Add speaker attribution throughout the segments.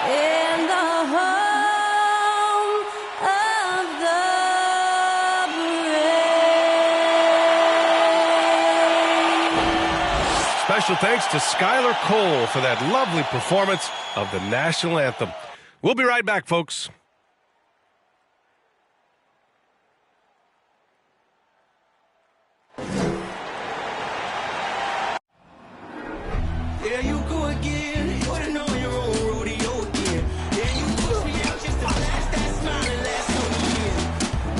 Speaker 1: in the home of the brave.
Speaker 2: Special thanks to Skylar Cole for that lovely performance of the national anthem. We'll be right back, folks.
Speaker 3: There you go again. You wouldn't know your own rodeo again. Yeah, you push me out just to blast that smile and last on the year.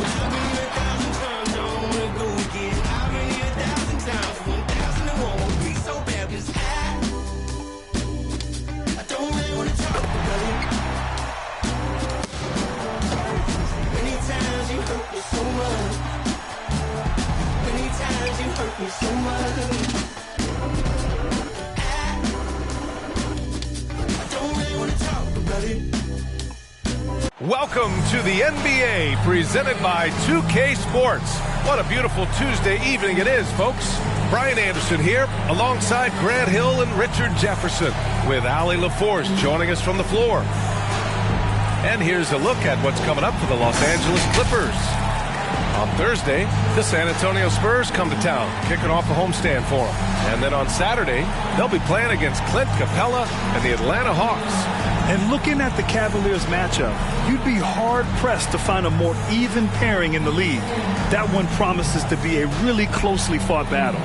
Speaker 3: I've been here 1,000 times, I don't wanna go again. I've been here 1,000 times, 1,000 and one won't be so bad, 'cause I don't really wanna talk about it. Many times you hurt me so much. Many times you hurt me so much.
Speaker 2: Welcome to the NBA, presented by 2K Sports. What a beautiful Tuesday evening it is, folks. Brian Anderson here, alongside Grant Hill and Richard Jefferson, with Allie LaForce joining us from the floor. And here's a look at what's coming up for the Los Angeles Clippers. On Thursday, the San Antonio Spurs come to town, kicking off a homestand for them. And then on Saturday, they'll be playing against Clint Capella and the Atlanta Hawks.
Speaker 4: And looking at the Cavaliers matchup, you'd be hard-pressed to find a more even pairing in the league. That one promises to be a really closely fought battle.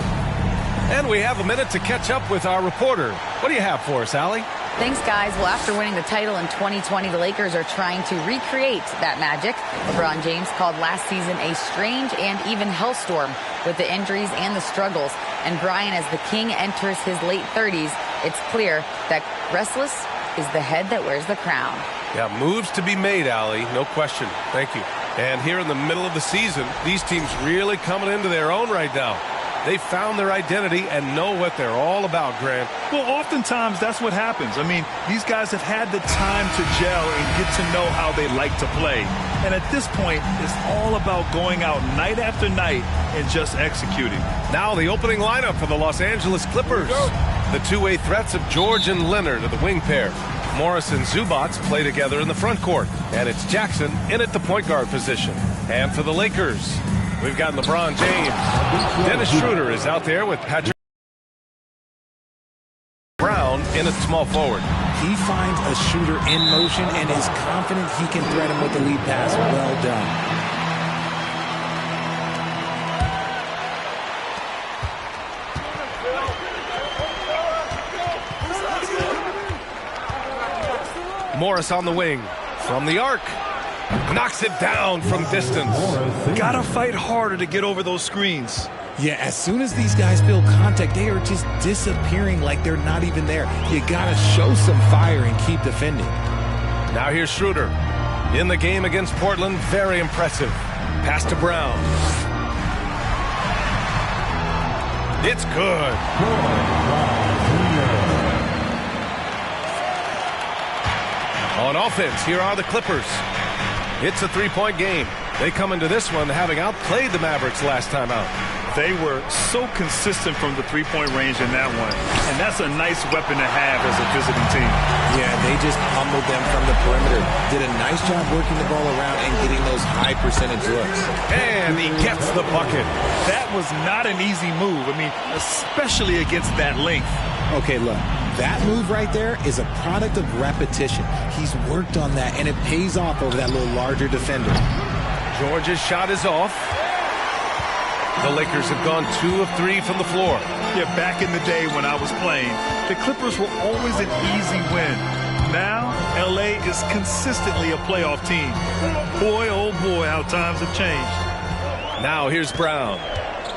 Speaker 2: And we have a minute to catch up with our reporter. What do you have for us, Allie?
Speaker 5: Thanks, guys. Well, after winning the title in 2020, the Lakers are trying to recreate that magic. LeBron James called last season a strange and even hellstorm with the injuries and the struggles. And Brian, as the king enters his late 30s, it's clear that restless is the head that wears the crown.
Speaker 2: Yeah, moves to be made, Allie. No question. Thank you. And here in the middle of the season, these teams really coming into their own right now. They found their identity and know what they're all about, Grant.
Speaker 4: Well, oftentimes that's what happens. I mean, these guys have had the time to gel and get to know how they like to play. And at this point, it's all about going out night after night and just executing.
Speaker 2: Now the opening lineup for the Los Angeles Clippers. The two-way threats of George and Leonard are the wing pair. Morris and Zubac play together in the front court. And it's Jackson in at the point guard position. And for the Lakers, we've got LeBron James. Dennis Schroeder is out there with Patrick Brown in at small forward.
Speaker 6: He finds a shooter in motion and is confident he can thread him with the lead pass. Well done.
Speaker 2: Morris on the wing. From the arc. Knocks it down from distance.
Speaker 4: Gotta fight harder to get over those screens.
Speaker 6: Yeah, as soon as these guys feel contact, they are just disappearing like they're not even there. You gotta show some fire and keep defending.
Speaker 2: Now here's Schroeder. In the game against Portland, very impressive. Pass to Brown. It's good. On offense, here are the Clippers. It's a three-point game. They come into this one having outplayed the Mavericks last time out.
Speaker 4: They were so consistent from the three-point range in that one. And that's a nice weapon to have as a visiting team.
Speaker 6: Yeah, they just pummeled them from the perimeter. Did a nice job working the ball around and getting those high percentage looks.
Speaker 2: And he gets the bucket.
Speaker 4: That was not an easy move. I mean, especially against that length.
Speaker 6: Okay, look, that move right there is a product of repetition. He's worked on that, and it pays off over that little larger defender.
Speaker 2: George's shot is off. The Lakers have gone 2 of 3 from the floor.
Speaker 4: Yeah, back in the day when I was playing, the Clippers were always an easy win. Now, L.A. is consistently a playoff team. Boy, oh boy, how times have changed.
Speaker 2: Now here's Brown.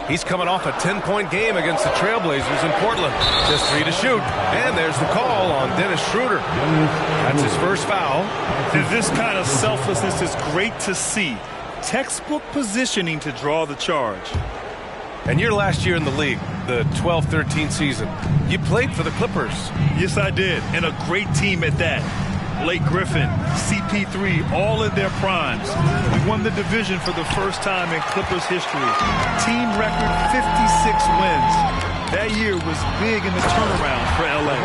Speaker 2: He's coming off a 10-point game against the Trailblazers in Portland. Just 3 to shoot. And there's the call on Dennis Schroeder. That's his first foul.
Speaker 4: This kind of selflessness is great to see. Textbook positioning to draw the charge.
Speaker 2: And your last year in the league, the 12-13 season, you played for the Clippers.
Speaker 4: Yes, I did, and a great team at that. Blake Griffin, CP3, all in their primes. We won the division for the first time in Clippers history. Team record 56 wins. That year was big in the turnaround for LA.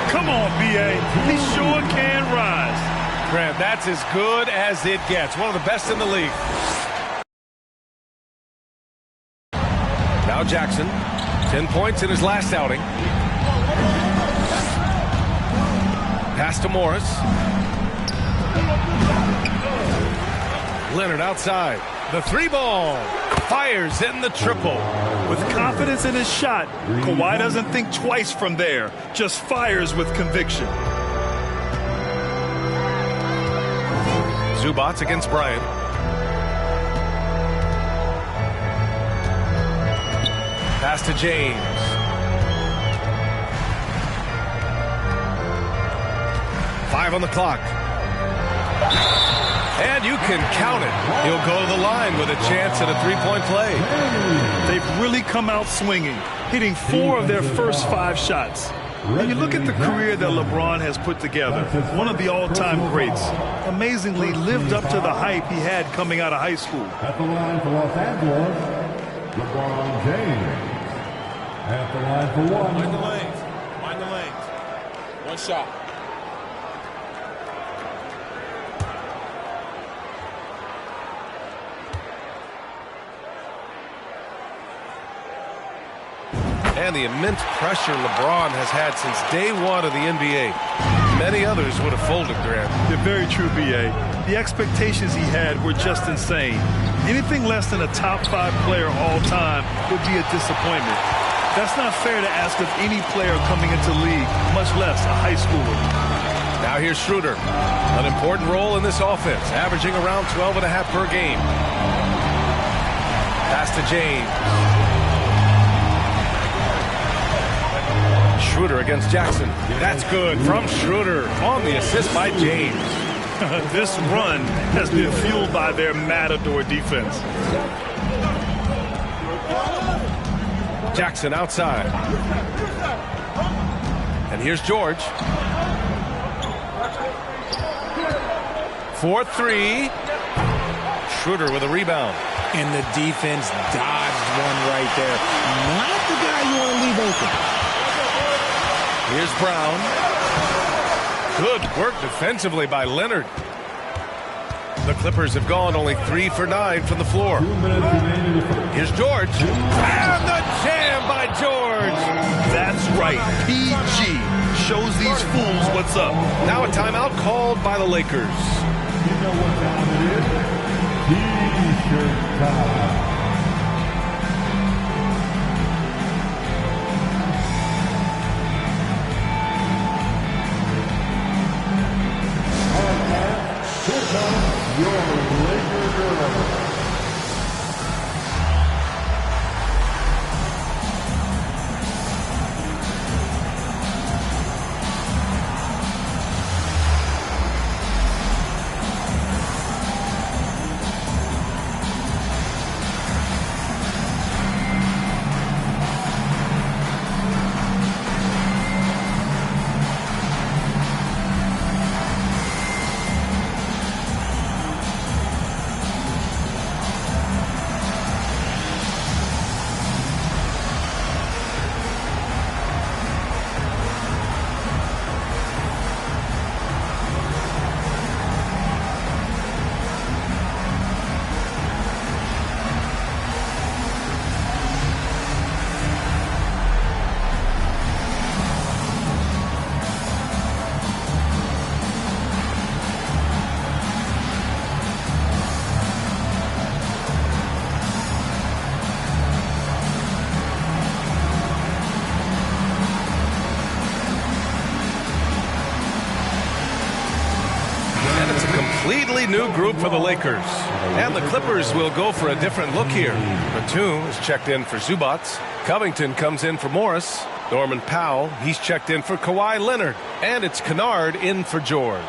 Speaker 4: Come on, BA. He sure can ride.
Speaker 2: Grant, that's as good as it gets. One of the best in the league. Now Jackson, 10 points in his last outing. Pass to Morris. Leonard outside. The three ball. Fires in the triple.
Speaker 4: With confidence in his shot, Kawhi doesn't think twice from there. Just fires with conviction.
Speaker 2: Zubac against Bryant. Pass to James. Five on the clock. And you can count it. He'll go to the line with a chance at a three-point play.
Speaker 4: They've really come out swinging, hitting 4 of their first 5 shots. And you look at the career that LeBron has put together, one of the all-time greats. Amazingly lived up to the hype he had coming out of high school.
Speaker 7: At the line for Los Angeles, LeBron James. At the line for one.
Speaker 8: Mind the lanes. Mind the lanes. One shot.
Speaker 2: And the immense pressure LeBron has had since day one of the NBA. Many others would have folded, Grant.
Speaker 4: They're very true, B.A. The expectations he had were just insane. Anything less than a top 5 player all time would be a disappointment. That's not fair to ask of any player coming into league, much less a high schooler.
Speaker 2: Now here's Schroeder. An important role in this offense, averaging around 12.5 per game. Pass to James. Schroeder against Jackson. That's good from Schroeder on the assist by James.
Speaker 4: This run has been fueled by their Matador defense.
Speaker 2: Jackson outside. And here's George. 4-3. Schroeder with a rebound.
Speaker 6: And the defense dodged one right there. Not the guy you want to leave open.
Speaker 2: Here's Brown. Good work defensively by Leonard. The Clippers have gone only 3 for 9 from the floor. Here's George. And the jam by George.
Speaker 4: That's right. PG shows these fools what's up.
Speaker 2: Now a timeout called by the Lakers.
Speaker 7: You know what time it is? T-shirt time. Your Laker girl.
Speaker 2: Completely new group for the Lakers. And the Clippers will go for a different look here. Batum is checked in for Zubac. Covington comes in for Morris. Norman Powell, he's checked in for Kawhi Leonard. And it's Kennard in for George.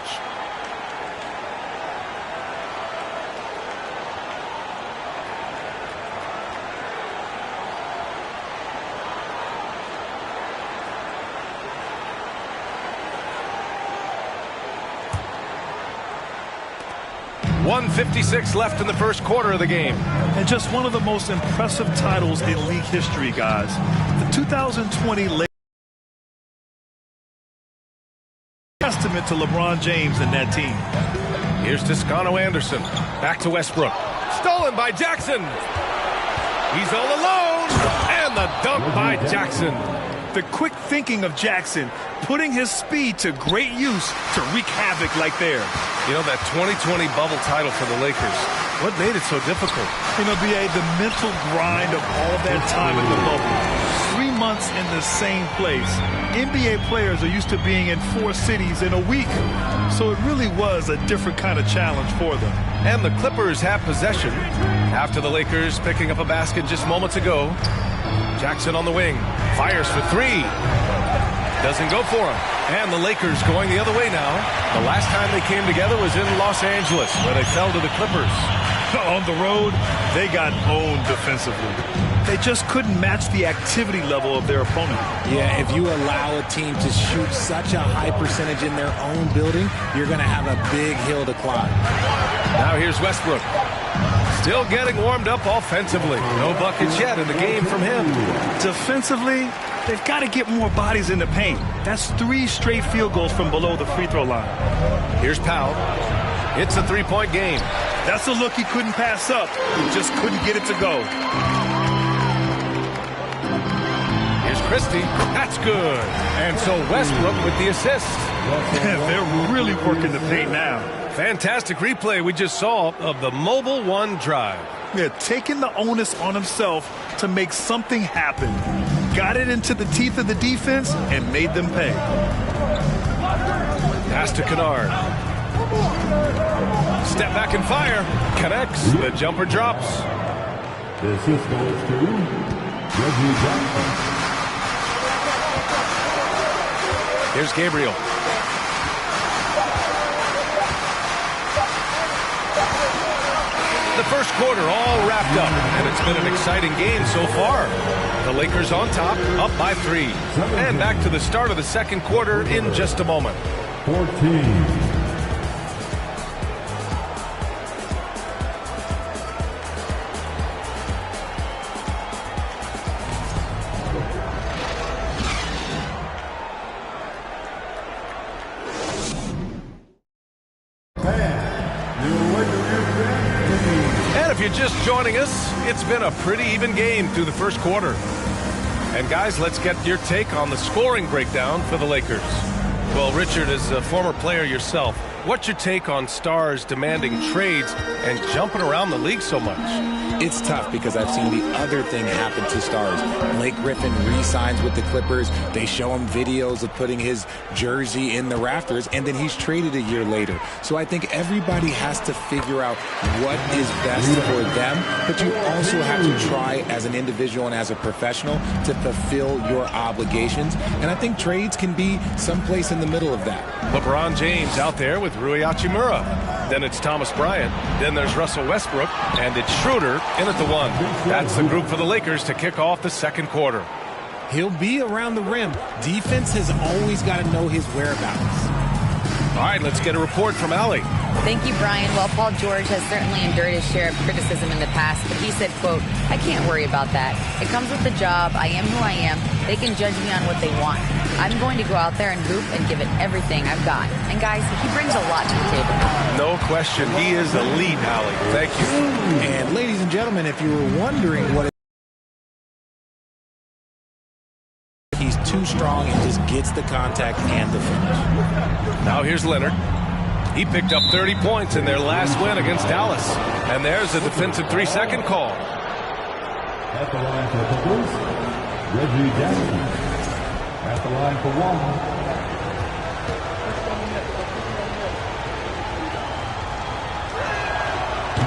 Speaker 2: .156 left in the first quarter of the game.
Speaker 4: And just one of the most impressive titles in league history, guys. The 2020 Lakers has to testament to LeBron James and that team.
Speaker 2: Here's Toscano Anderson. Back to Westbrook. Stolen by Jackson. He's all alone. And the dunk by Jackson.
Speaker 4: The quick thinking of Jackson, putting his speed to great use to wreak havoc like there.
Speaker 2: You know, that 2020 bubble title for the Lakers, what made it so difficult?
Speaker 4: You know, B.A., the mental grind of all that time in the bubble. 3 months in the same place. NBA players are used to being in 4 cities in a week. So it really was a different kind of challenge for them.
Speaker 2: And the Clippers have possession after the Lakers picking up a basket just moments ago. Jackson on the wing. Fires for 3. Doesn't go for him. And the Lakers going the other way now. The last time they came together was in Los Angeles, where they fell to the Clippers.
Speaker 4: On the road, they got owned defensively. They just couldn't match the activity level of their opponent.
Speaker 6: Yeah, if you allow a team to shoot such a high percentage in their own building, you're going to have a big hill to climb.
Speaker 2: Now here's Westbrook. Still getting warmed up offensively. No buckets yet in the game from him.
Speaker 4: Defensively, they've got to get more bodies in the paint. That's 3 straight field goals from below the free throw line.
Speaker 2: Here's Powell. It's a 3-point game.
Speaker 4: That's a look he couldn't pass up. He just couldn't get it to go.
Speaker 2: Here's Christie. That's good. And so Westbrook with the assist.
Speaker 4: They're really working the paint now.
Speaker 2: Fantastic replay we just saw of the Mobile One drive.
Speaker 4: Yeah, taking the onus on himself to make something happen. Got it into the teeth of the defense and made them pay.
Speaker 2: Pass to Kennard. Step back and fire. Connects. The jumper drops.
Speaker 7: The assist goes to Reggie Jackson.
Speaker 2: Here's Gabriel. The first quarter all wrapped up, and it's been an exciting game so far. The Lakers on top, up by 3. And back to the start of the second quarter in just a moment.
Speaker 7: 14.
Speaker 2: If you're just joining us, it's been a pretty even game through the first quarter. And guys, let's get your take on the scoring breakdown for the Lakers. Well, Richard, as a former player yourself, what's your take on stars demanding trades and jumping around the league so much?
Speaker 6: It's tough because I've seen the other thing happen to stars. Blake Griffin re-signs with the Clippers. They show him videos of putting his jersey in the rafters, and then he's traded a year later. So I think everybody has to figure out what is best for them, but you also have to try as an individual and as a professional to fulfill your obligations. And I think trades can be someplace in the middle of that.
Speaker 2: LeBron James out there with Rui Hachimura. Then it's Thomas Bryant. Then there's Russell Westbrook. And it's Schroeder in at the 1. That's the group for the Lakers to kick off the second quarter.
Speaker 6: He'll be around the rim. Defense has always got to know his whereabouts.
Speaker 2: All right, let's get a report from Allie.
Speaker 5: Thank you, Brian. Well, Paul George has certainly endured his share of criticism in the past, but he said, quote, "I can't worry about that. It comes with the job. I am who I am. They can judge me on what they want. I'm going to go out there and hoop and give it everything I've got." And guys, he brings a lot to the table.
Speaker 2: No question. He is elite, Allie. Thank you.
Speaker 6: And ladies and gentlemen, if you were wondering what he's too strong and just gets the contact and the finish.
Speaker 2: Now here's Leonard. He picked up 30 points in their last win against Dallas. And there's a defensive 3-second call.
Speaker 7: At the line for the Clippers, Reggie Jackson. At the line for 1.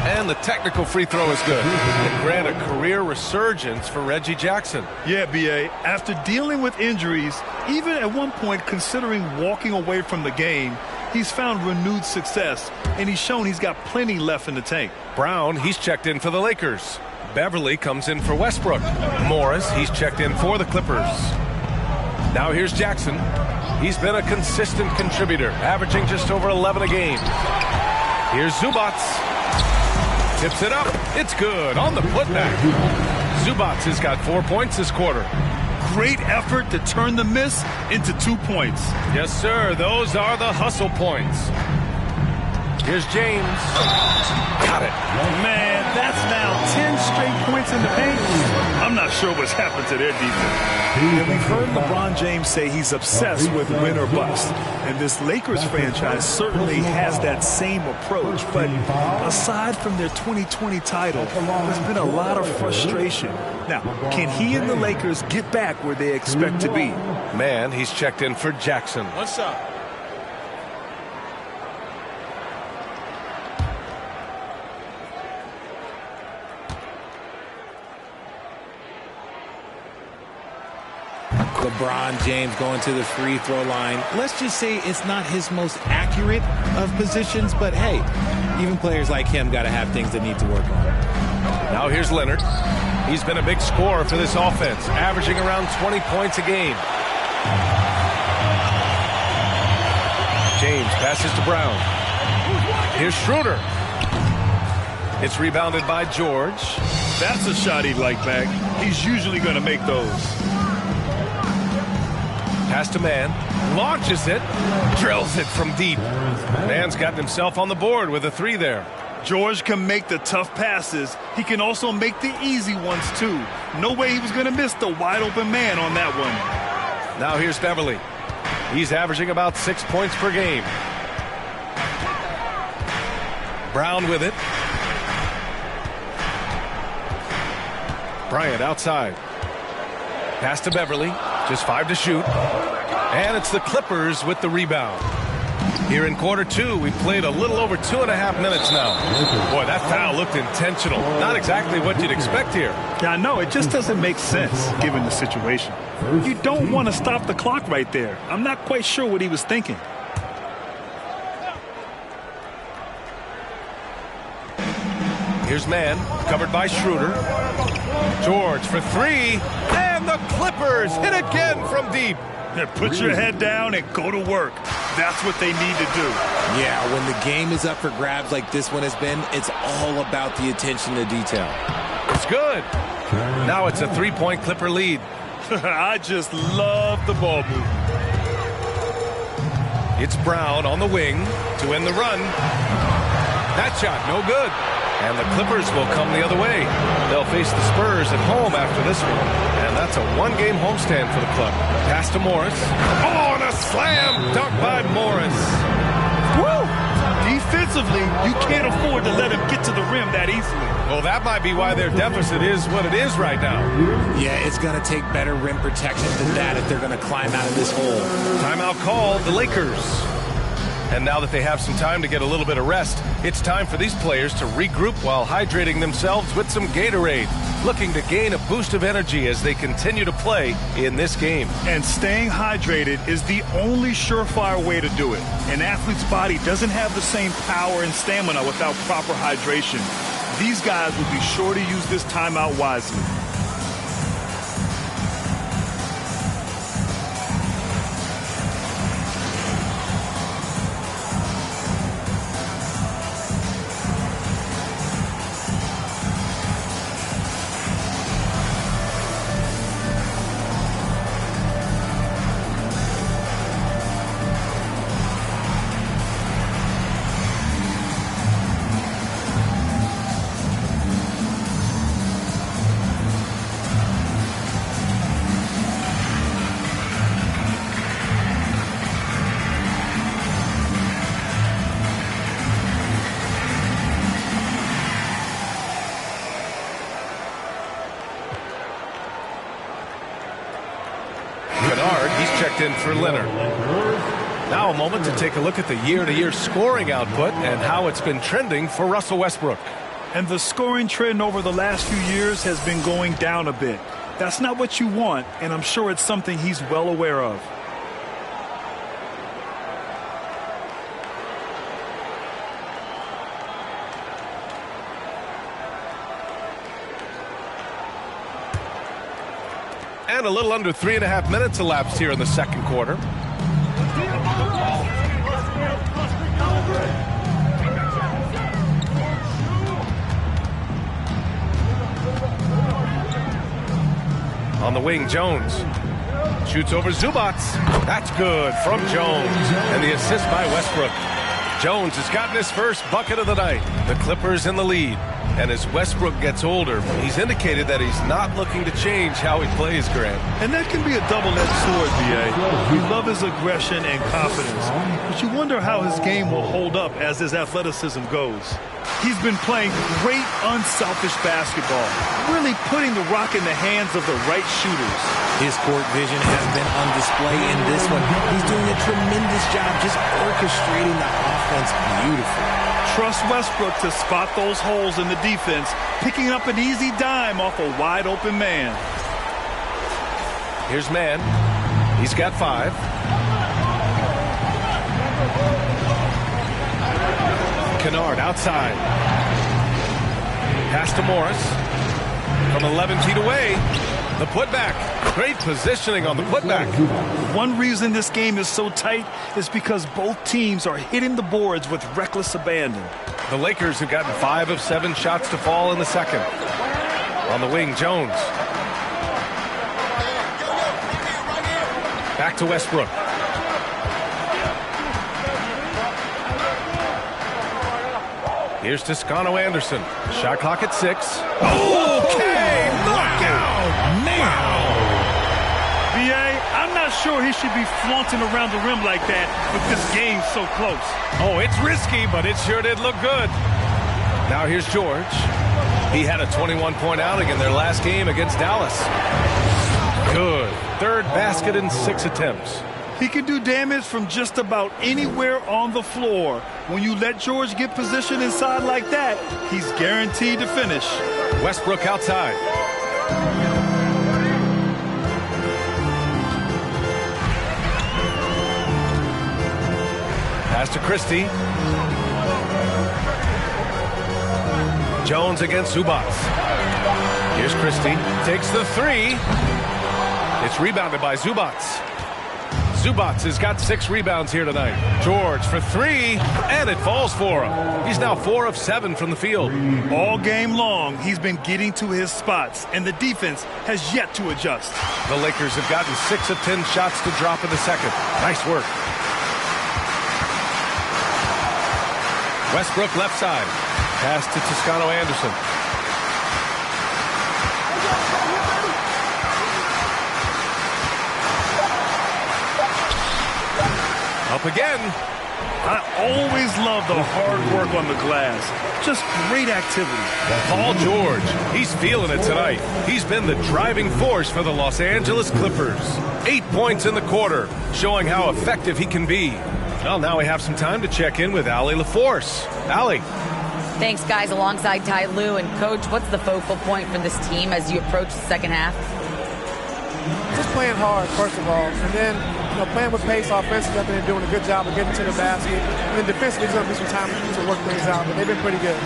Speaker 2: And the technical free throw is good. And grant a career resurgence for Reggie Jackson.
Speaker 4: Yeah, B.A., after dealing with injuries, even at one point considering walking away from the game, he's found renewed success, and he's shown he's got plenty left in the tank.
Speaker 2: Brown, he's checked in for the Lakers. Beverly comes in for Westbrook. Morris, he's checked in for the Clippers. Now here's Jackson. He's been a consistent contributor, averaging just over 11 a game. Here's Zubats. Tips it up. It's good on the putback. Zubats has got 4 points this quarter.
Speaker 4: Great effort to turn the miss into 2 points.
Speaker 2: Yes, sir. Those are the hustle points. Here's James. Got it.
Speaker 4: Man, that's now 10 straight points in the paint. I'm not sure what's happened to their defense. And we've heard LeBron James say he's obsessed with win or bust. And this Lakers franchise certainly has that same approach. But aside from their 2020 title, there's been a lot of frustration. Now, can he and the Lakers get back where they expect to be?
Speaker 2: Man, he's checked in for Jackson.
Speaker 8: One shot.
Speaker 6: LeBron James going to the free throw line. Let's just say it's not his most accurate of positions, but hey, even players like him got to have things they need to work on.
Speaker 2: Now here's Leonard. He's been a big scorer for this offense, averaging around 20 points a game. James passes to Brown. Here's Schroeder. It's rebounded by George.
Speaker 4: That's a shot he'd like back. He's usually going to make those.
Speaker 2: Pass to Mann, launches it, drills it from deep. Mann's gotten himself on the board with a 3 there.
Speaker 4: George can make the tough passes. He can also make the easy ones, too. No way he was going to miss the wide-open man on that one.
Speaker 2: Now here's Beverly. He's averaging about 6 points per game. Brown with it. Bryant outside. Pass to Beverly. Just 5 to shoot. And it's the Clippers with the rebound. Here in quarter 2, we played a little over 2.5 minutes now. Boy, that foul looked intentional. Not exactly what you'd expect here.
Speaker 4: Yeah, I know. It just doesn't make sense, given the situation. You don't want to stop the clock right there. I'm not quite sure what he was thinking.
Speaker 2: Here's Mann, covered by Schroeder. George for 3. And the Clippers hit again from deep.
Speaker 4: Put your head down and go to work. That's what they need to do.
Speaker 6: Yeah, when the game is up for grabs like this one has been, it's all about the attention to detail.
Speaker 2: It's good. Now it's a 3-point Clipper lead.
Speaker 4: I just love the ball movement.
Speaker 2: It's Brown on the wing to end the run. That shot, no good. And the Clippers will come the other way. They'll face the Spurs at home after this one. And that's a 1-game homestand for the club. Pass to Morris. Oh, and a slam dunk by Morris.
Speaker 4: Woo! Defensively, you can't afford to let him get to the rim that easily.
Speaker 2: Well, that might be why their deficit is what it is right now.
Speaker 6: Yeah, it's going to take better rim protection than that if they're going to climb out of this hole.
Speaker 2: Timeout called, the Lakers. And now that they have some time to get a little bit of rest, it's time for these players to regroup while hydrating themselves with some Gatorade, looking to gain a boost of energy as they continue to play in this game.
Speaker 4: And staying hydrated is the only surefire way to do it. An athlete's body doesn't have the same power and stamina without proper hydration. These guys will be sure to use this timeout wisely.
Speaker 2: In for Leonard. Now a moment to take a look at the year-to-year scoring output and how it's been trending for Russell Westbrook.
Speaker 4: And the scoring trend over the last few years has been going down a bit. That's not what you want, and I'm sure it's something he's well aware of.
Speaker 2: And a little under 3.5 minutes elapsed here in the second quarter. On the wing, Jones. Shoots over Zubac. That's good from Jones. And the assist by Westbrook. Jones has gotten his first bucket of the night. The Clippers in the lead. And as Westbrook gets older, he's indicated that he's not looking to change how he plays, Grant.
Speaker 4: And that can be a double-edged sword, B.A. We love his aggression and confidence, but you wonder how his game will hold up as his athleticism goes. He's been playing great, unselfish basketball, really putting the rock in the hands of the right shooters.
Speaker 6: His court vision has been on display in this one. He's doing a tremendous job just orchestrating the offense beautifully.
Speaker 4: Trust Westbrook to spot those holes in the defense, picking up an easy dime off a wide-open man.
Speaker 2: Here's Mann. He's got 5. Kennard outside. Pass to Morris. From 11 feet away. The putback. Great positioning on the putback.
Speaker 4: One reason this game is so tight is because both teams are hitting the boards with reckless abandon.
Speaker 2: The Lakers have gotten 5 of 7 shots to fall in the second. On the wing, Jones. Back to Westbrook. Here's Toscano Anderson. Shot clock at 6. Okay, knockout! Wow!
Speaker 4: B.A., I'm not sure he should be flaunting around the rim like that with this game so close.
Speaker 2: Oh, it's risky, but it sure did look good. Now here's George. He had a 21-point outing in their last game against Dallas. Good. 3rd basket in 6 attempts.
Speaker 4: He can do damage from just about anywhere on the floor. When you let George get positioned inside like that, he's guaranteed to finish.
Speaker 2: Westbrook outside. Pass to Christie. Jones against Zubac. Here's Christie. Takes the 3. It's rebounded by Zubac. Zubac has got 6 rebounds here tonight. George for 3, and it falls for him. He's now 4 of 7 from the field.
Speaker 4: All game long, he's been getting to his spots, and the defense has yet to adjust.
Speaker 2: The Lakers have gotten 6 of 10 shots to drop in the second. Nice work. Westbrook left side. Pass to Toscano Anderson. Up again.
Speaker 4: I always love the hard work on the glass. Just great activity.
Speaker 2: Paul George, he's feeling it tonight. He's been the driving force for the Los Angeles Clippers. 8 points in the quarter, showing how effective he can be. Well, now we have some time to check in with Allie LaForce. Allie.
Speaker 5: Thanks, guys. Alongside Ty Lue and Coach, what's the focal point for this team as you approach the second half?
Speaker 9: Just playing hard, first of all, and then playing with pace offensively. They've been doing a good job of getting to the basket, and then defensively, there's going to be some time to work things out, but they've been pretty good.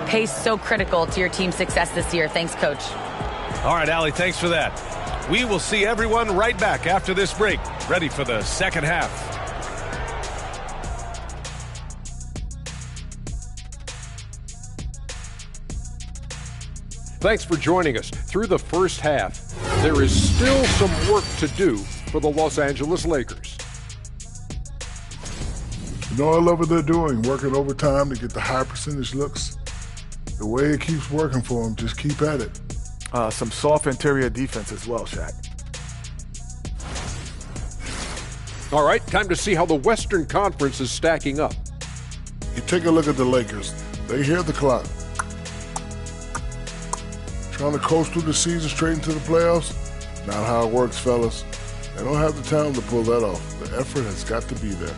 Speaker 5: Pace so critical to your team's success this year. Thanks, Coach.
Speaker 2: All right, Allie, thanks for that. We will see everyone right back after this break, ready for the second half.
Speaker 10: Thanks for joining us. Through the first half, there is still some work to do for the Los Angeles Lakers.
Speaker 11: I love what they're doing, working overtime to get the high percentage looks. The way it keeps working for them, just keep at it.
Speaker 12: Some soft interior defense as well, Shaq.
Speaker 10: All right, time to see how the Western Conference is stacking up.
Speaker 11: You take a look at the Lakers. They hear the clock. Trying to coast through the season straight into the playoffs? Not how it works, fellas. They don't have the talent to pull that off. The effort has got to be there.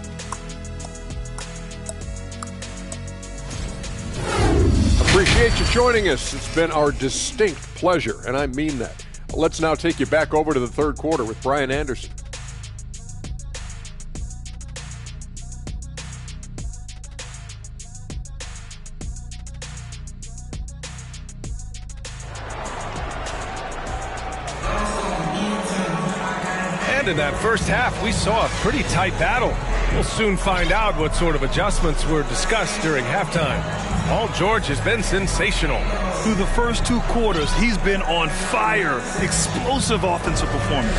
Speaker 10: Appreciate you joining us. It's been our distinct pleasure, and I mean that. Let's now take you back over to the third quarter with Brian Anderson.
Speaker 2: In that first half, we saw a pretty tight battle. We'll soon find out what sort of adjustments were discussed during halftime. Paul George has been sensational.
Speaker 4: Through the first 2 quarters, he's been on fire. Explosive offensive performance.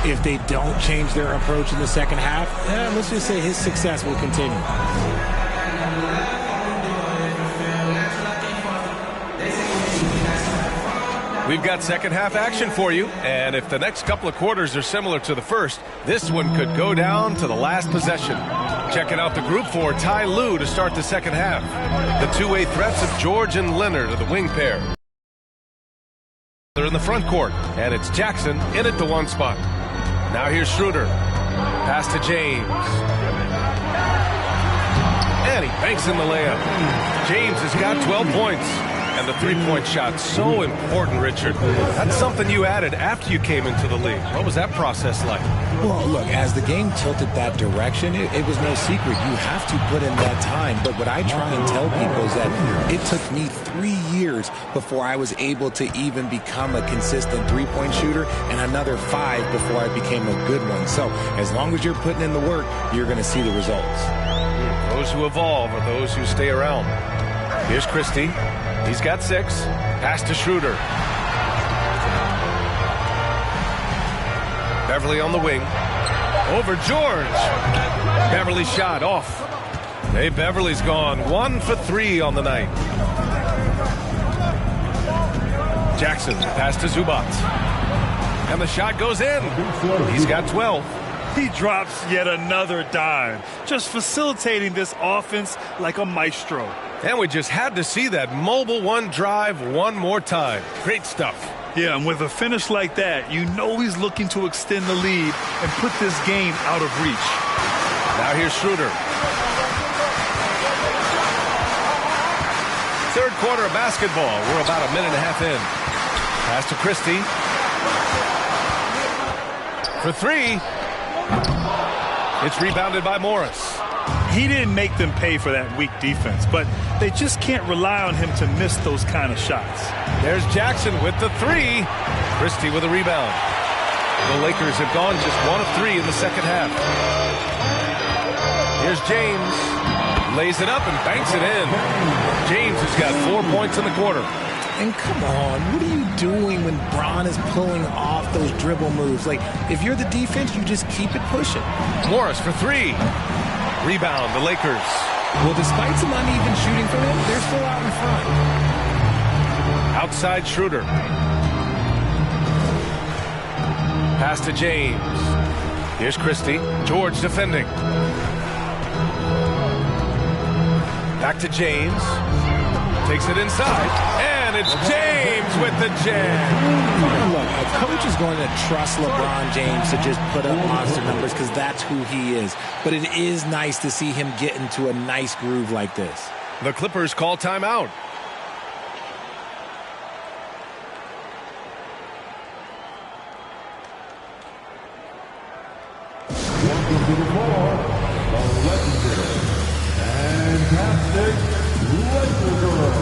Speaker 6: If they don't change their approach in the second half, let's just say his success will continue.
Speaker 2: We've got second half action for you, and if the next couple of quarters are similar to the first, this one could go down to the last possession. Checking out the group for Ty Lue to start the second half. The two-way threats of George and Leonard are the wing pair. They're in the front court, and it's Jackson in at the 1 spot. Now here's Schroeder. Pass to James. And he banks in the layup. James has got 12 points. And the three-point shot, so important, Richard. That's something you added after you came into the league. What was that process like?
Speaker 6: Well, look, as the game tilted that direction, it was no secret. You have to put in that time. But what I try and tell people is that it took me 3 years before I was able to even become a consistent three-point shooter, and another 5 before I became a good one. So as long as you're putting in the work, you're going to see the results.
Speaker 2: Those who evolve are those who stay around. Here's Christie. He's got 6. Pass to Schroeder. Beverly on the wing. Over George. Beverly shot off. Hey, Beverly's gone 1 for 3 on the night. Jackson pass to Zubac. And the shot goes in. He's got 12.
Speaker 4: He drops yet another dime, just facilitating this offense like a maestro.
Speaker 2: And we just had to see that mobile one drive one more time. Great stuff.
Speaker 4: Yeah, and with a finish like that, you know he's looking to extend the lead and put this game out of reach.
Speaker 2: Now here's Schroeder. Third quarter of basketball. We're about a minute and a half in. Pass to Christie. For 3. It's rebounded by Morris.
Speaker 4: He didn't make them pay for that weak defense, but they just can't rely on him to miss those kind of shots.
Speaker 2: There's Jackson with the 3. Christie with a rebound. The Lakers have gone just 1 of 3 in the second half. Here's James. Lays it up and banks it in. James has got 4 points in the quarter.
Speaker 6: And come on, what are you doing when Bron is pulling off those dribble moves? Like, if you're the defense, you just keep it pushing.
Speaker 2: Morris for 3. Rebound, the Lakers.
Speaker 6: Well, despite some uneven shooting for them, they're still out in front.
Speaker 2: Outside Schroeder. Pass to James. Here's Christie. George defending. Back to James. Takes it inside. And it's James with the jam.
Speaker 6: Look, a coach is going to trust LeBron James to just put up monster numbers because that's who he is. But it is nice to see him get into a nice groove like this.
Speaker 2: The Clippers call timeout.
Speaker 7: Welcome to the floor, the legendary, fantastic Laker Girl.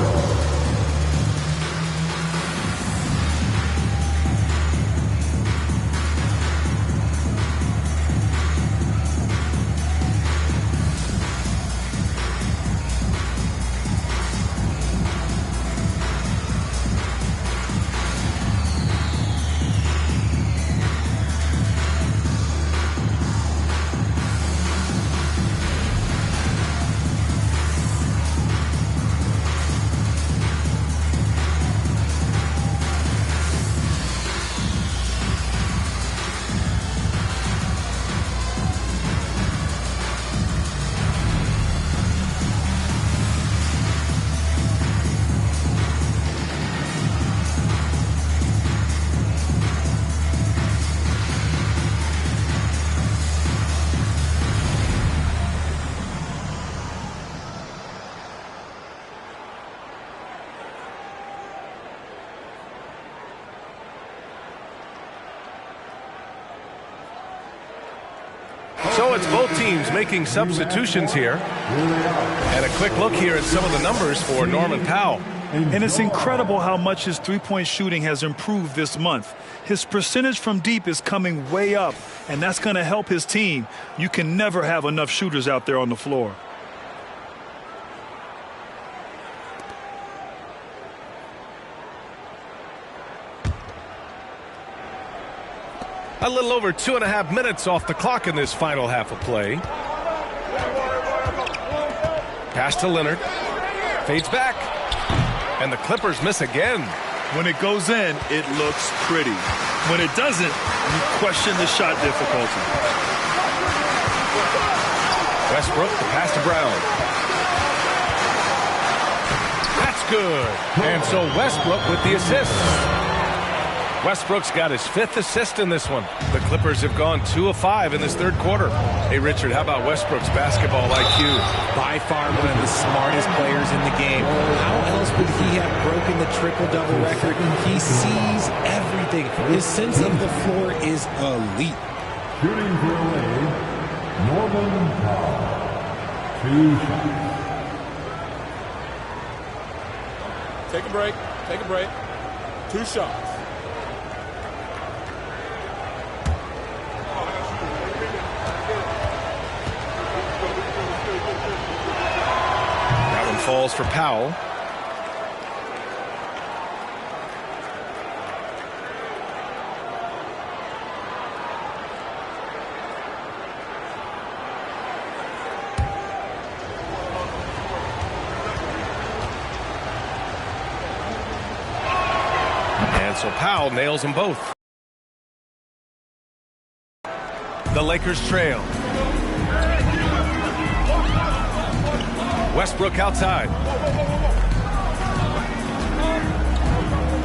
Speaker 2: So it's both teams making substitutions here. And a quick look here at some of the numbers for Norman Powell.
Speaker 4: And it's incredible how much his three-point shooting has improved this month. His percentage from deep is coming way up, and that's going to help his team. You can never have enough shooters out there on the floor.
Speaker 2: A little over 2.5 minutes off the clock in this final half of play. Pass to Leonard. Fades back. And the Clippers miss again.
Speaker 4: When it goes in, it looks pretty. When it doesn't, you question the shot difficulty.
Speaker 2: Westbrook, the pass to Brown. That's good. And so Westbrook with the assist. Westbrook's got his 5th assist in this one. The Clippers have gone 2 of 5 in this third quarter. Hey, Richard, how about Westbrook's basketball IQ?
Speaker 6: By far one of the smartest players in the game. How else would he have broken the triple-double record? He sees everything. His sense of the floor is elite.
Speaker 7: Shooting for LA, Norman Powell. 2 shots.
Speaker 8: Take a break. Take a break. 2 shots.
Speaker 2: Falls for Powell. And so Powell nails them both. The Lakers trail. Westbrook outside.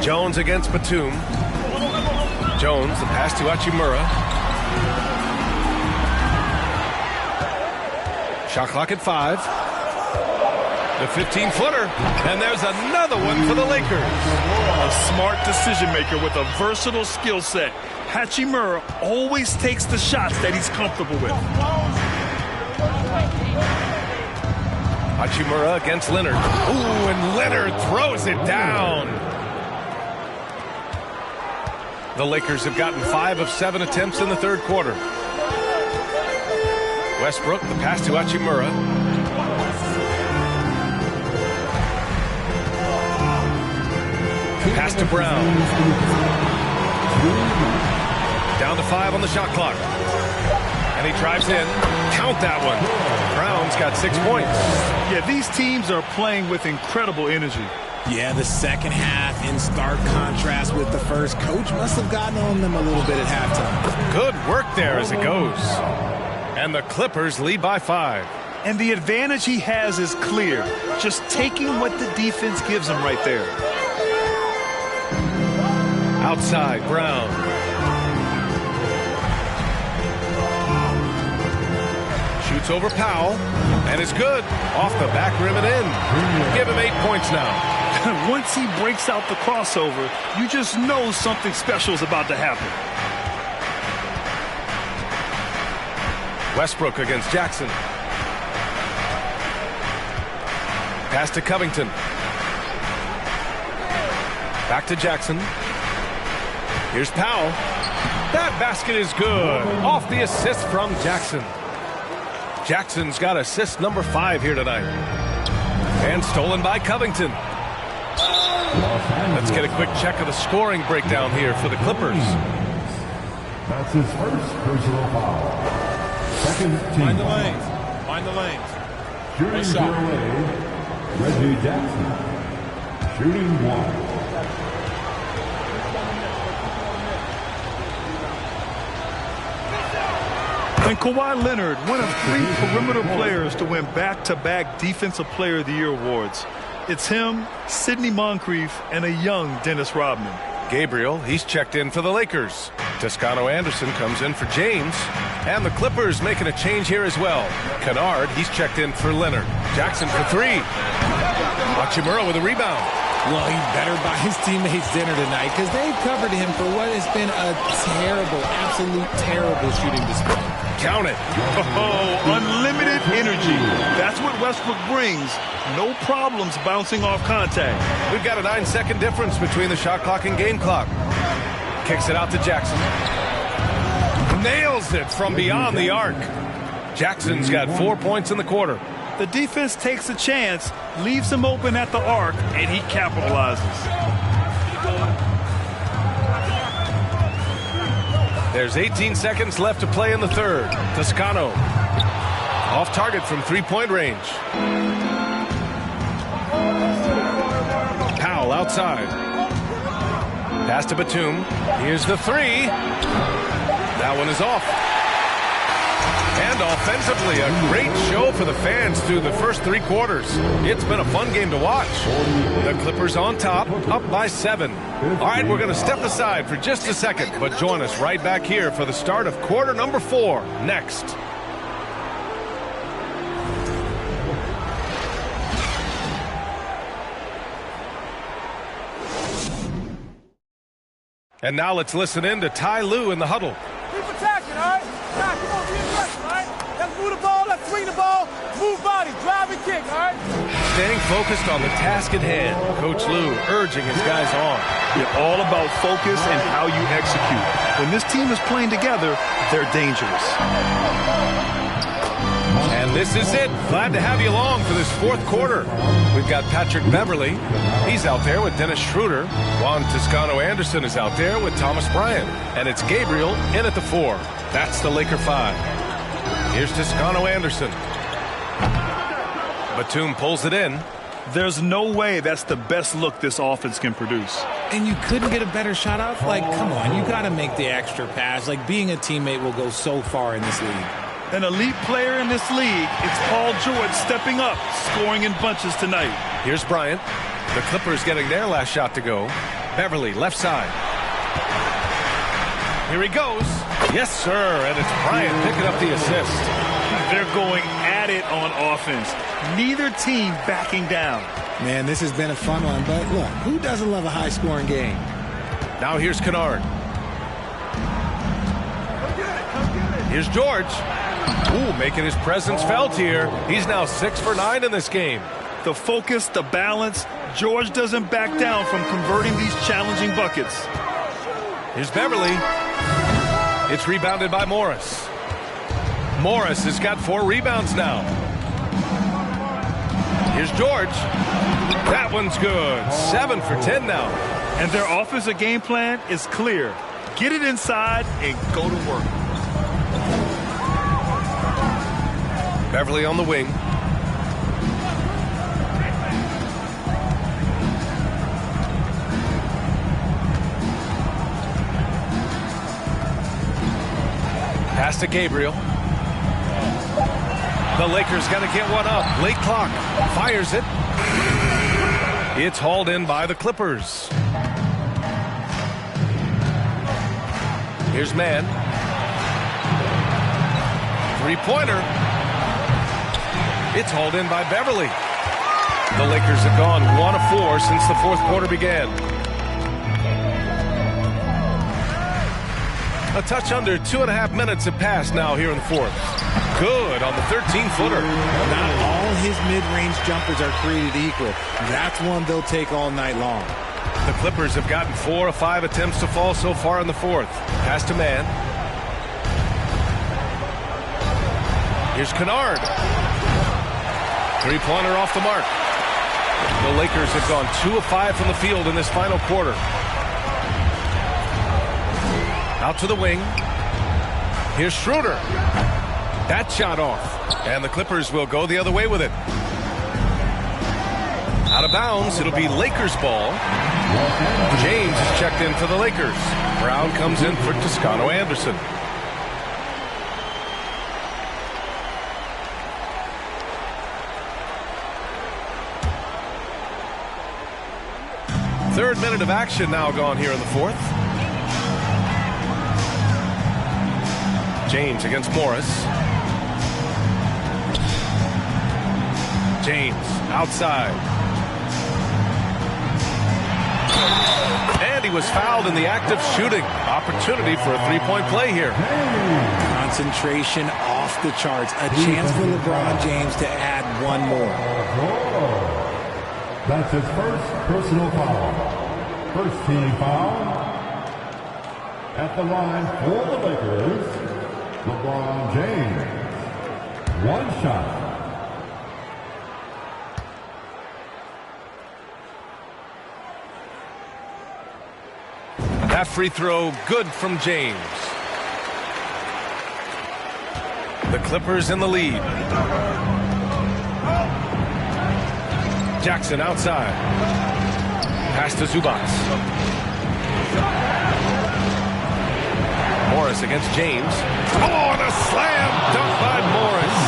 Speaker 2: Jones against Batum. Jones, the pass to Hachimura. Shot clock at 5. The 15-footer. And there's another one for the Lakers.
Speaker 4: A smart decision maker with a versatile skill set. Hachimura always takes the shots that he's comfortable with.
Speaker 2: Hachimura against Leonard. Ooh, and Leonard throws it down. The Lakers have gotten 5 of 7 attempts in the third quarter. Westbrook, the pass to Hachimura. Pass to Brown. Down to 5 on the shot clock. And he drives in. Count that one. Brown's got 6 points.
Speaker 4: Yeah, these teams are playing with incredible energy.
Speaker 6: Yeah, the second half in stark contrast with the first. Coach must have gotten on them a little bit at halftime.
Speaker 2: Good work there as it goes. And the Clippers lead by 5.
Speaker 4: And the advantage he has is clear. Just taking what the defense gives him right there.
Speaker 2: Outside, Brown. Shoots over Powell, and it's good. Off the back rim and in. Give him 8 points now.
Speaker 4: Once he breaks out the crossover, you just know something special is about to happen.
Speaker 2: Westbrook against Jackson. Pass to Covington. Back to Jackson. Here's Powell. That basket is good. Off the assist from Jackson. Jackson's got assist number 5 here tonight. And stolen by Covington. Let's get a quick check of the scoring breakdown here for the Clippers.
Speaker 7: That's his first personal foul. Second team.
Speaker 8: Mind the lanes. Mind the lanes.
Speaker 7: Shooting for LA, Reggie Jackson. Shooting 1.
Speaker 4: And Kawhi Leonard, one of 3 perimeter players to win back-to-back Defensive Player of the Year awards. It's him, Sidney Moncrief, and a young Dennis Rodman.
Speaker 2: Gabriel, he's checked in for the Lakers. Toscano Anderson comes in for James. And the Clippers making a change here as well. Kennard, he's checked in for Leonard. Jackson for 3. Hachimura with a rebound.
Speaker 6: Well, he better buy his teammates dinner tonight because they've covered him for what has been a terrible, absolute terrible shooting display.
Speaker 2: Count it.
Speaker 4: Oh, unlimited energy. That's what Westbrook brings. No problems bouncing off contact.
Speaker 2: We've got a 9-second difference between the shot clock and game clock. Kicks it out to Jackson. Nails it from beyond the arc. Jackson's got 4 points in the quarter.
Speaker 4: The defense takes a chance, leaves him open at the arc, and he capitalizes.
Speaker 2: There's 18 seconds left to play in the third. Toscano off target from three-point range. Powell outside. Pass to Batum. Here's the three. That one is off. And offensively, a great show for the fans through the first 3 quarters. It's been a fun game to watch. The Clippers on top, up by 7. All right, we're going to step aside for just a second, but join us right back here for the start of quarter number 4 next. And now let's listen in to Ty Lue in the huddle.
Speaker 9: Keep attacking, all right? Now, come on, be aggressive, all right? Let's move the ball, let's swing the ball, move body, drive and kick, all right?
Speaker 2: Staying focused on the task at hand. Coach Lue urging his guys on.
Speaker 4: You're all about focus and how you execute. When this team is playing together, they're dangerous.
Speaker 2: And this is it. Glad to have you along for this 4th quarter. We've got Patrick Beverly. He's out there with Dennis Schroeder. Juan Toscano-Anderson is out there with Thomas Bryant. And it's Gabriel in at the 4. That's the Laker 5. Here's Toscano-Anderson. Batum pulls it in.
Speaker 4: There's no way that's the best look this offense can produce.
Speaker 6: And you couldn't get a better shot off? Like, come on, you got to make the extra pass. Like, being a teammate will go so far in this league.
Speaker 4: An elite player in this league, it's Paul George stepping up, scoring in bunches tonight.
Speaker 2: Here's Bryant. The Clippers getting their last shot to go. Beverly, left side. Here he goes. Yes, sir, and it's Bryant picking up the assist.
Speaker 4: They're going at it on offense. Neither team backing down.
Speaker 6: Man, this has been a fun one, but look, who doesn't love a high-scoring game?
Speaker 2: Now here's Kennard. Here's George. Ooh, making his presence felt here. He's now 6 for 9 in this game.
Speaker 4: The focus, the balance. George doesn't back down from converting these challenging buckets.
Speaker 2: Here's Beverly. It's rebounded by Morris. Morris has got 4 rebounds now. Here's George. That one's good. 7 for 10 now.
Speaker 4: And their offensive game plan is clear. Get it inside and go to work.
Speaker 2: Beverly on the wing. Pass to Gabriel. The Lakers got to get one up. Late clock. Fires it. It's hauled in by the Clippers. Here's Mann. Three-pointer. It's hauled in by Beverly. The Lakers have gone 1 of 4 since the 4th quarter began. A touch under 2.5 minutes have passed now here in the 4th. Good on the 13-footer.
Speaker 6: Not all his mid-range jumpers are created equal. That's one they'll take all night long.
Speaker 2: The Clippers have gotten 4 of 5 attempts to fall so far in the 4th. Pass to Mann. Here's Kennard. Three-pointer off the mark. The Lakers have gone 2 of 5 from the field in this final quarter. Out to the wing. Here's Schroeder. That shot off. And the Clippers will go the other way with it. Out of bounds. It'll be Lakers ball. James is checked in for the Lakers. Brown comes in for Toscano-Anderson. Third minute of action now gone here in the 4th. James against Morris. James outside. And he was fouled in the act of shooting. Opportunity for a three-point play here.
Speaker 6: Concentration off the charts. A chance for LeBron James to add one more.
Speaker 7: That's his first personal foul. First team foul. At the line for the Lakers, LeBron James. One shot.
Speaker 2: That free throw good from James. The Clippers in the lead. Jackson outside. Pass to Zubac. Morris against James. Oh, and a slam dunk by Morris.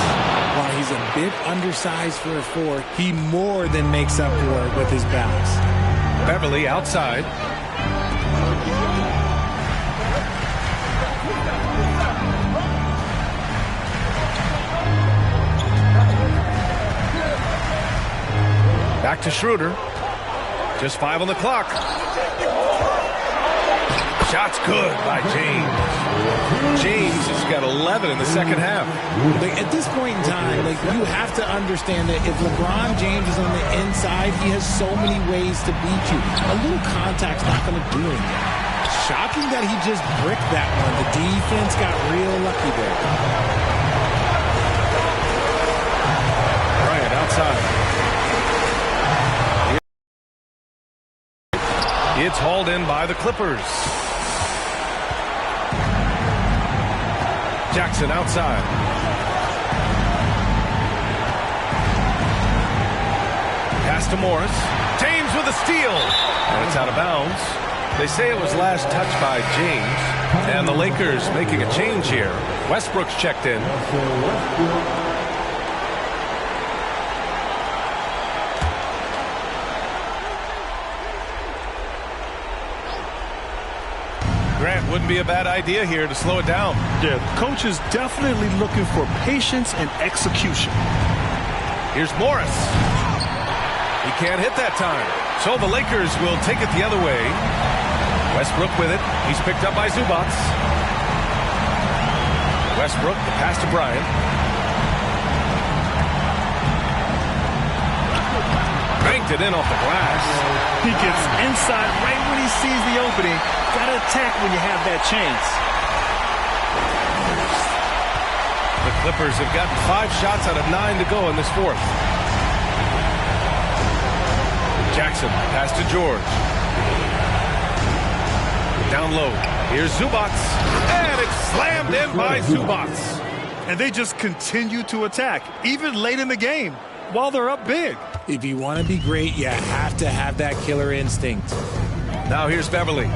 Speaker 6: While he's a bit undersized for a 4, he more than makes up for it with his bounce.
Speaker 2: Beverly outside. Back to Schroeder. Just 5 on the clock. Shot's good by James. James has got 11 in the second half.
Speaker 6: At this point in time, you have to understand that if LeBron James is on the inside, he has so many ways to beat you. A little contact's not going to do anything. Shocking that he just bricked that one. The defense got real lucky there.
Speaker 2: Bryant outside. It's hauled in by the Clippers. Jackson outside. Pass to Morris. James with a steal. And it's out of bounds. They say it was last touched by James. And the Lakers making a change here. Westbrook's checked in. Grant, wouldn't be a bad idea here to slow it down.
Speaker 4: Yeah, the coach is definitely looking for patience and execution.
Speaker 2: Here's Morris. He can't hit that time. So the Lakers will take it the other way. Westbrook with it. He's picked up by Zubac. Westbrook, the pass to Bryant. Banked it in off the glass.
Speaker 4: He gets inside right when he sees the opening. Got to attack when you have that chance.
Speaker 2: The Clippers have gotten 5 shots out of 9 to go in this fourth. Jackson, pass to George. Down low. Here's Zubac. And it's slammed in by Zubac.
Speaker 4: And they just continue to attack, even late in the game, while they're up big.
Speaker 6: If you want to be great, you have to have that killer instinct.
Speaker 2: Now here's Beverly.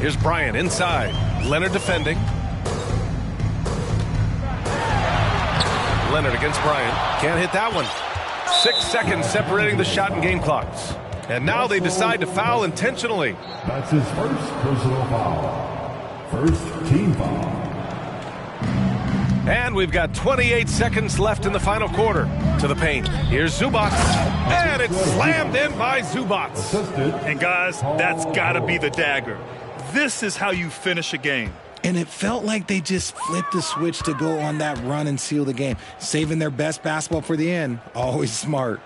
Speaker 2: Here's Bryant inside. Leonard defending. Leonard against Bryant. Can't hit that one. 6 seconds separating the shot and game clocks. And now they decide to foul intentionally.
Speaker 7: That's his first personal foul. First team foul.
Speaker 2: And we've got 28 seconds left in the final quarter. To the paint. Here's Zubac. And it's slammed in by Zubac.
Speaker 4: And guys, that's got to be the dagger. This is how you finish a game.
Speaker 6: And it felt like they just flipped the switch to go on that run and seal the game. Saving their best basketball for the end. Always smart.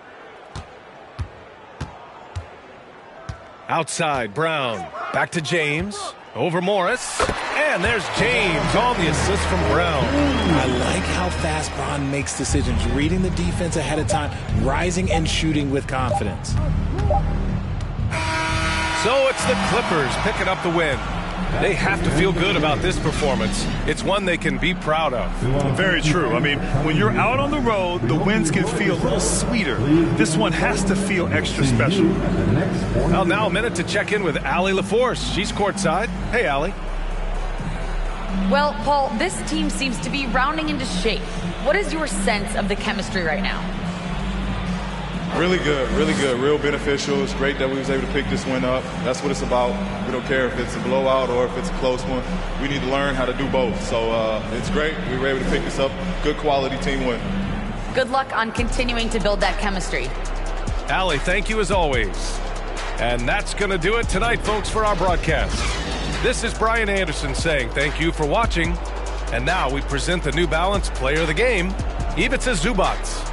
Speaker 2: Outside, Brown. Back to James. Over Morris. And there's James on the assist from Brown.
Speaker 6: I like how fast Bron makes decisions. Reading the defense ahead of time. Rising and shooting with confidence.
Speaker 2: So it's the Clippers picking up the win. They have to feel good about this performance. It's one they can be proud of.
Speaker 4: Very true. I mean, when you're out on the road, the wins can feel a little sweeter. This one has to feel extra special.
Speaker 2: Well, now a minute to check in with Allie LaForce. She's courtside. Hey, Allie.
Speaker 5: Well, Paul, this team seems to be rounding into shape. What is your sense of the chemistry right now?
Speaker 8: Really good, real beneficial. It's great that we was able to pick this one up. That's what it's about. We don't care if it's a blowout or if it's a close one. We need to learn how to do both. So it's great. We were able to pick this up. Good quality team win.
Speaker 5: Good luck on continuing to build that chemistry.
Speaker 2: Allie, thank you as always. And that's going to do it tonight, folks, for our broadcast. This is Brian Anderson saying thank you for watching. And now we present the New Balance Player of the Game, Ivica Zubac.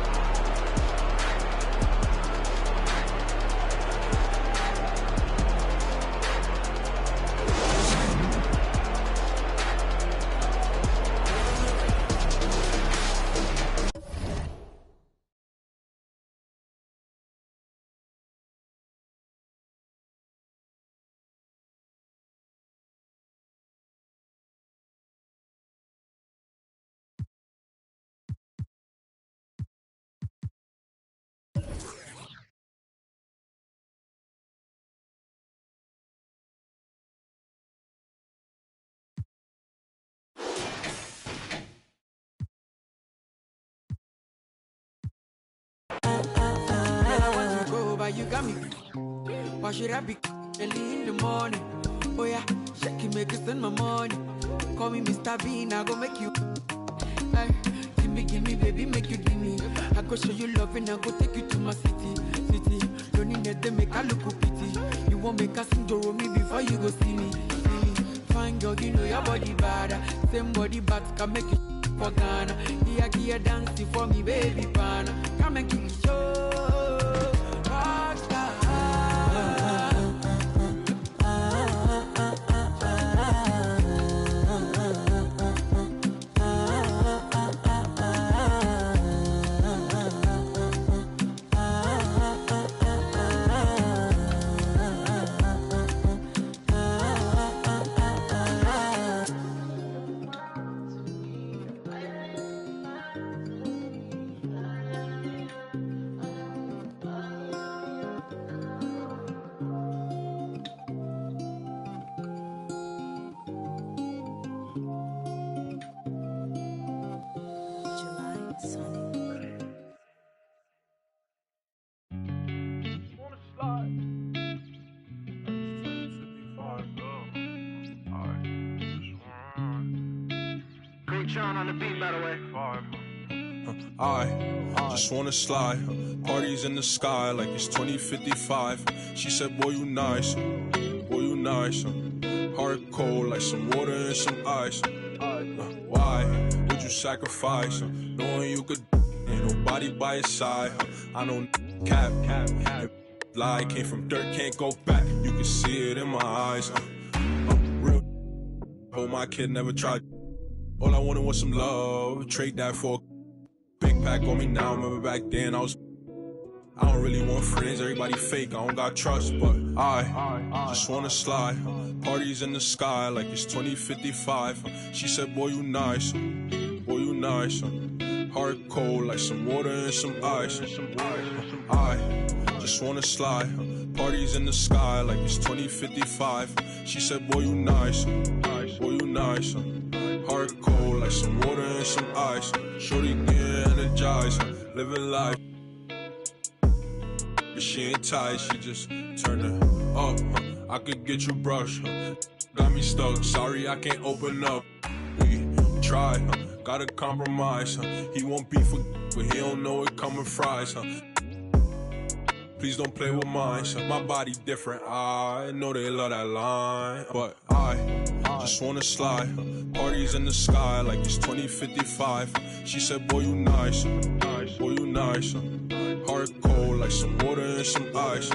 Speaker 3: You got me. Why should I be early in the morning? Oh yeah, shake it, make it spend my money. Call me Mr. Bean, I go make you. Hey, give me, baby, make you give me. I go show you love and I go take you to my city. Don't need to make I look pity. You won't make us sing me before you go see me. Fine girl, you know your body bad. Same body but can make you for Ghana. Here, dance for me, baby, pana. Come and give me show.
Speaker 13: On the beat, by the way. I just wanna slide. Parties in the sky like it's 2055. She said, boy, you nice. Boy, you nice. Heart cold like some water and some ice. Why would you sacrifice? Knowing you could, ain't nobody by your side. I don't cap. Lie came from dirt, can't go back. You can see it in my eyes. Real. Oh, my kid never tried. All I wanted was some love, trade that for a big pack on me now. Remember back then I don't really want friends, everybody fake, I don't got trust. But I just wanna slide, parties in the sky like it's 2055. She said, boy, you nice, boy, you nice. Heart cold like some water and some ice. I just wanna slide, parties in the sky like it's 2055. She said, boy, you nice, boy, you nice. Heart cold like some water and some ice. Shorty get energized, living life. But she ain't tight, she just turn it up. I could get you brush, got me stuck. Sorry, I can't open up. We try, gotta compromise. He won't be for, but he don't know it coming fries. Please don't play with mine. My body different. I know they love that line, but I just wanna slide. Parties in the sky like it's 2055. She said, boy, you nice. Boy, you nice. Heart cold like some water and some ice.